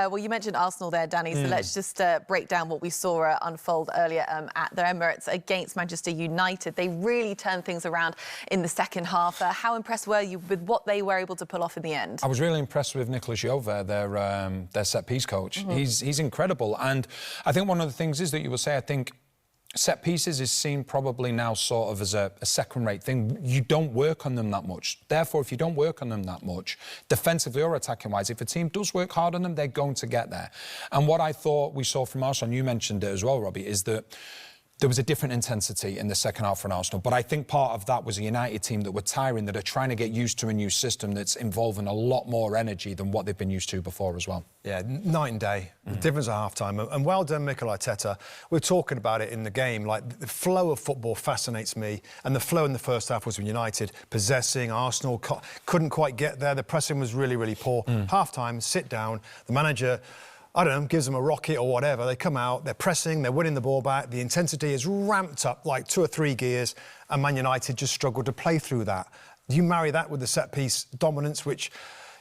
Well, you mentioned Arsenal there, Danny, so let's just break down what we saw unfold earlier at the Emirates against Manchester United. They really turned things around in the second half. How impressed were you with what they were able to pull off in the end? I was really impressed with Nicolas Jover, their set-piece coach. He's incredible. And I think one of the things is that you will say, I think, set pieces is seen probably now sort of as a second-rate thing. You don't work on them that much. Therefore, if you don't work on them that much, defensively or attacking-wise, if a team does work hard on them, they're going to get there. And what I thought we saw from Arsenal, and you mentioned it as well, Robbie, is that there was a different intensity in the second half for Arsenal. But I think part of that was a United team that were tiring, that are trying to get used to a new system that's involving a lot more energy than what they've been used to before as well. Yeah, night and day. The difference at half-time. And well done, Mikel Arteta. We're talking about it in the game. Like, the flow of football fascinates me. And the flow in the first half was with United possessing. Arsenal couldn't quite get there. The pressing was really, really poor. Half-time, sit down. The manager, I don't know, gives them a rocket or whatever. They come out, they're pressing, they're winning the ball back. The intensity is ramped up like 2 or 3 gears, and Man United just struggled to play through that. You marry that with the set-piece dominance, which,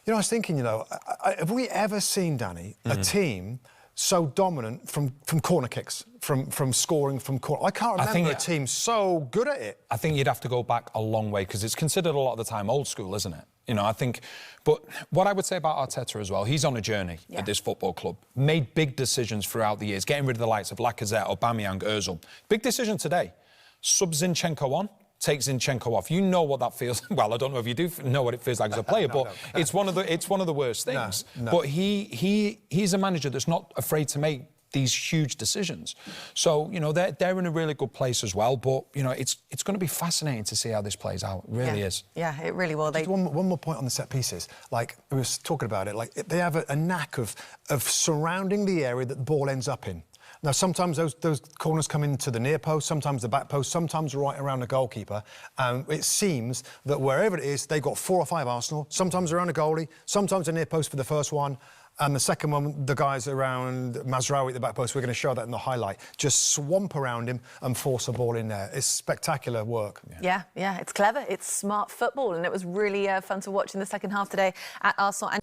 you know, I was thinking, you know, have we ever seen, Danny, a team so dominant from corner kicks, from scoring from corner? I can't remember a team so good at it. I think you'd have to go back a long way, because it's considered a lot of the time old school, isn't it? You know, I think, but what I would say about Arteta as well, he's on a journey at this football club. Made big decisions throughout the years, getting rid of the likes of Lacazette, Aubameyang, Ozil. Big decision today. Subs Zinchenko on, takes Zinchenko off. You know what that feels. Well, I don't know if you do know what it feels like as a player, but it's one of the worst things. But he's a manager that's not afraid to make these huge decisions. So, you know, they're in a really good place as well. But, you know, it's going to be fascinating to see how this plays out. It really is. Yeah, it really will. Just one more point on the set pieces. Like, we were talking about it, like, they have a knack of surrounding the area that the ball ends up in. Now, sometimes those corners come into the near post, sometimes the back post, sometimes right around the goalkeeper. It seems that wherever it is, they've got 4 or 5 Arsenal, sometimes around a goalie, sometimes a near post for the first one, and the second one, the guys around Mazraoui at the back post, we're going to show that in the highlight, just swamp around him and force a ball in there. It's spectacular work. Yeah, it's clever. It's smart football, and it was really fun to watch in the second half today at Arsenal.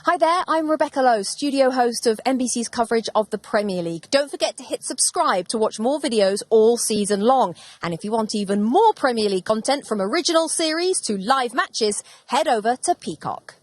Hi there, I'm Rebecca Lowe, studio host of NBC's coverage of the Premier League. Don't forget to hit subscribe to watch more videos all season long. And if you want even more Premier League content, from original series to live matches, head over to Peacock.